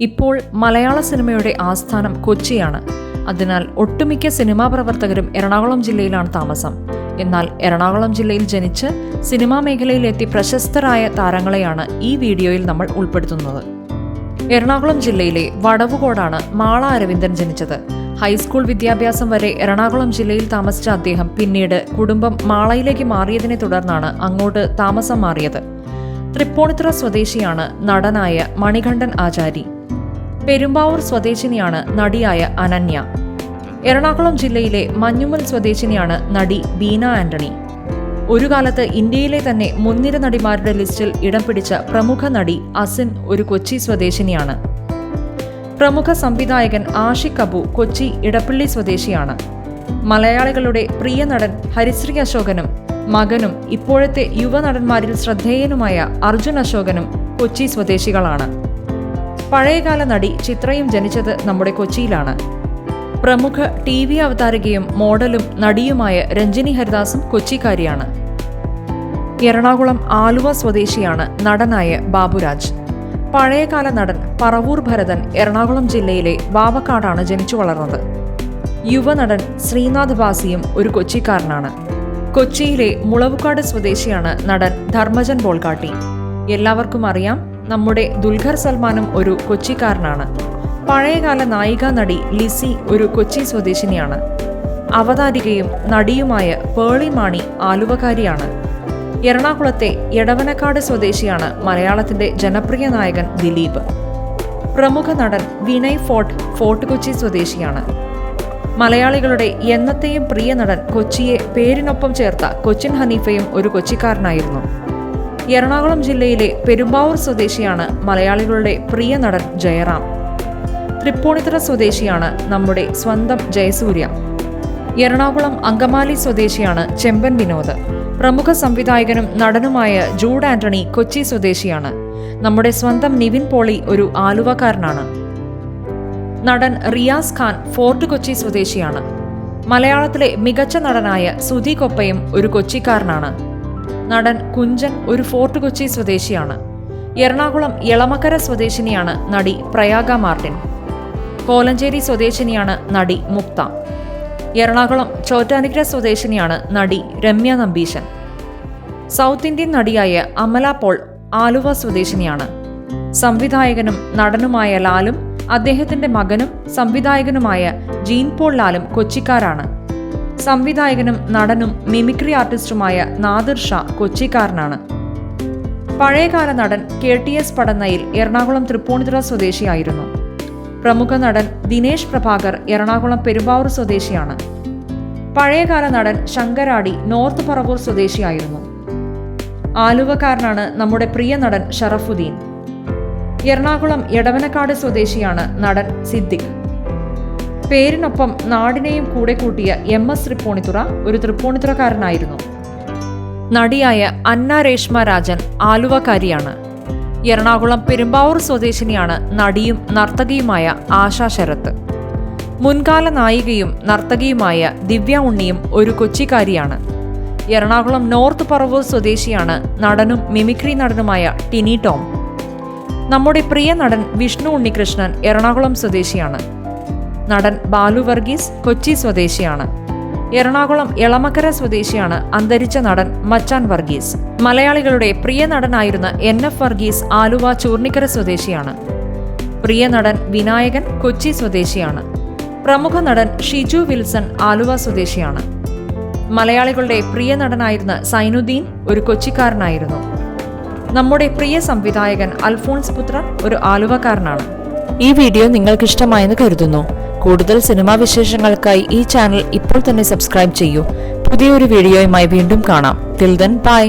ഇപ്പോൾ മലയാള സിനിമയുടെ ആസ്ഥാനം കൊച്ചിയാണ്. അതിനാൽ ഒട്ടുമിക്ക സിനിമാ പ്രവർത്തകരും എറണാകുളം ജില്ലയിലാണ് താമസം. എന്നാൽ എറണാകുളം ജില്ലയിൽ ജനിച്ച് സിനിമാ മേഖലയിലെത്തി പ്രശസ്തരായ താരങ്ങളെയാണ് ഈ വീഡിയോയിൽ നമ്മൾ ഉൾപ്പെടുത്തുന്നത്. എറണാകുളം ജില്ലയിലെ വടവുകോടാണ് മാള അരവിന്ദൻ ജനിച്ചത്. ഹൈസ്കൂൾ വിദ്യാഭ്യാസം വരെ എറണാകുളം ജില്ലയിൽ താമസിച്ച അദ്ദേഹം പിന്നീട് കുടുംബം മാളയിലേക്ക് മാറിയതിനെ തുടർന്നാണ് അങ്ങോട്ട് താമസം മാറിയത്. തൃപ്പൂണിത്തുറ സ്വദേശിയാണ് നടനായ മണികണ്ഠൻ ആചാരി. പെരുമ്പാവൂർ സ്വദേശിനിയാണ് നടിയായ അനന്യ. എറണാകുളം ജില്ലയിലെ മഞ്ഞുമൽ സ്വദേശിനിയാണ് നടി ബീന ആന്റണി. ഒരു കാലത്ത് ഇന്ത്യയിലെ തന്നെ മുൻനിര നടിമാരുടെ ലിസ്റ്റിൽ ഇടം പിടിച്ച പ്രമുഖ നടി അസിൻ ഒരു കൊച്ചി സ്വദേശിനിയാണ്. പ്രമുഖ സംവിധായകൻ ആഷിഖ് അബു കൊച്ചി ഇടപ്പള്ളി സ്വദേശിയാണ്. മലയാളികളുടെ പ്രിയ നടൻ ഹരിശ്രീ അശോകനും മകനും ഇപ്പോഴത്തെ യുവനടന്മാരിൽ ശ്രദ്ധേയനുമായ അർജുൻ അശോകനും കൊച്ചി സ്വദേശികളാണ്. പഴയകാല നടി ചിത്രയും ജനിച്ചത് നമ്മുടെ കൊച്ചിയിലാണ്. പ്രമുഖ TV അവതാരകയും മോഡലും നടിയുമായ രഞ്ജിനി ഹരിദാസും കൊച്ചിക്കാരിയാണ്. എറണാകുളം ആലുവ സ്വദേശിയാണ് നടനായ ബാബുരാജ്. പഴയകാല നടൻ പറവൂർ ഭരതൻ എറണാകുളം ജില്ലയിലെ വാവക്കാടാണ് ജനിച്ചു വളർന്നത്. യുവനടൻ ശ്രീനാഥ് ബാസിയും ഒരു കൊച്ചിക്കാരനാണ്. കൊച്ചിയിലെ മുളവുകാട് സ്വദേശിയാണ് നടൻ ധർമ്മജൻ ബോൾഗാട്ടി. എല്ലാവർക്കും അറിയാം, നമ്മുടെ ദുൽഖർ സൽമാനും ഒരു കൊച്ചിക്കാരനാണ്. പഴയകാല നായിക നടി ലിസി ഒരു കൊച്ചി സ്വദേശിനിയാണ്. അവതാരികയും നടിയുമായ പേളി മാണി ആലുവക്കാരിയാണ്. എറണാകുളത്തെ എടവനക്കാട് സ്വദേശിയാണ് മലയാളത്തിന്റെ ജനപ്രിയ നായകൻ ദിലീപ്. പ്രമുഖ നടൻ വിനയ് ഫോർട്ട് കൊച്ചി സ്വദേശിയാണ്. മലയാളികളുടെ എന്നത്തെയും പ്രിയ നടൻ കൊച്ചിയെ പേരിനൊപ്പം ചേർത്ത കൊച്ചിൻ ഹനീഫയും ഒരു കൊച്ചിക്കാരനായിരുന്നു. എറണാകുളം ജില്ലയിലെ പെരുമ്പാവൂർ സ്വദേശിയാണ് മലയാളികളുടെ പ്രിയ നടൻ ജയറാം. തൃപ്പൂണിത്തുറ സ്വദേശിയാണ് നമ്മുടെ സ്വന്തം ജയസൂര്യ. എറണാകുളം അങ്കമാലി സ്വദേശിയാണ് ചെമ്പൻ വിനോദ്. പ്രമുഖ സംവിധായകനും നടനുമായ ജൂഡ് ആന്റണി കൊച്ചി സ്വദേശിയാണ്. നമ്മുടെ സ്വന്തം നിവിൻ പോളി ഒരു ആലുവക്കാരനാണ്. നടൻ റിയാസ് ഖാൻ ഫോർട്ട് കൊച്ചി സ്വദേശിയാണ്. മലയാളത്തിലെ മികച്ച നടനായ സുധി കൊപ്പയും ഒരു കൊച്ചിക്കാരനാണ്. നടൻ കുഞ്ചൻ ഒരു ഫോർട്ട് കൊച്ചി സ്വദേശിയാണ്. എറണാകുളം എളമക്കര സ്വദേശിനിയാണ് നടി പ്രയാഗ മാർട്ടിൻ. കോലഞ്ചേരി സ്വദേശിനിയാണ് നടി മുക്ത. എറണാകുളം ചോറ്റാനിക്കര സ്വദേശിനിയാണ് നടി രമ്യ നമ്പീശൻ. സൗത്ത് ഇന്ത്യൻ നടിയായ അമല പോൾ ആലുവ സ്വദേശിനിയാണ്. സംവിധായകനും നടനുമായ ലാലും അദ്ദേഹത്തിന്റെ മകനും സംവിധായകനുമായ ജീൻ പോൾ ലാലും കൊച്ചിക്കാരാണ്. സംവിധായകനും നടനും മിമിക്രി ആർട്ടിസ്റ്റുമായ നാദിർ ഷാ കൊച്ചിക്കാരനാണ്. പഴയകാല നടൻ KTS പടന്നയിൽ എറണാകുളം തൃപ്പൂണിത്തുറ സ്വദേശിയായിരുന്നു. പ്രമുഖ നടൻ ദിനേശ് പ്രഭാകർ എറണാകുളം പെരുമ്പാവൂർ സ്വദേശിയാണ്. പഴയകാല നടൻ ശങ്കരാടി നോർത്ത് പറവൂർ സ്വദേശിയായിരുന്നു. ആലുവക്കാരനാണ് നമ്മുടെ പ്രിയ നടൻ ഷറഫുദ്ദീൻ. എറണാകുളം എടവനക്കാട് സ്വദേശിയാണ് നടൻ സിദ്ദിഖ്. പേരിനൊപ്പം നാടിനെയും കൂടെ കൂട്ടിയ MS തൃപ്പൂണിത്തുറ ഒരു തൃപ്പൂണിത്തുറക്കാരനായിരുന്നു. നടിയായ അന്ന രേഷ്മ രാജൻ ആലുവക്കാരിയാണ്. എറണാകുളം പെരുമ്പാവൂർ സ്വദേശിനിയാണ് നടിയും നർത്തകിയുമായ ആശ ശരത്ത്. മുൻകാല നായികയും നർത്തകിയുമായ ദിവ്യ ഉണ്ണിയും ഒരു കൊച്ചിക്കാരിയാണ്. എറണാകുളം നോർത്ത് പറവൂർ സ്വദേശിയാണ് നടനും മിമിക്രി നടനുമായ ടിനി ടോം. നമ്മുടെ പ്രിയ നടൻ വിഷ്ണു ഉണ്ണികൃഷ്ണൻ എറണാകുളം സ്വദേശിയാണ്. നടൻ ബാലു വർഗീസ് കൊച്ചി സ്വദേശിയാണ്. എറണാകുളം എളമക്കര സ്വദേശിയാണ് അന്തരിച്ച നടൻ മച്ചാൻ വർഗീസ്. മലയാളികളുടെ പ്രിയ നടനായിരുന്ന NF വർഗീസ് ആലുവ ചൂർണിക്കര സ്വദേശിയാണ്. പ്രിയ നടൻ വിനായകൻ കൊച്ചി സ്വദേശിയാണ്. പ്രമുഖ നടൻ ഷിജു വിൽസൺ ആലുവ സ്വദേശിയാണ്. മലയാളികളുടെ പ്രിയ നടനായിരുന്ന സൈനുദ്ദീൻ ഒരു കൊച്ചിക്കാരനായിരുന്നു. നമ്മുടെ പ്രിയ സംവിധായകൻ അൽഫോൺസ് പുത്രൻ ഒരു ആലുവക്കാരനാണ്. ഈ വീഡിയോ നിങ്ങൾക്ക് ഇഷ്ടമായെന്ന് കരുതുന്നു. കൂടുതൽ സിനിമാ വിശേഷങ്ങൾക്കായി ഈ ചാനൽ ഇപ്പോൾ തന്നെ സബ്സ്ക്രൈബ് ചെയ്യൂ. പുതിയൊരു വീഡിയോയുമായി വീണ്ടും കാണാം. Till then bye.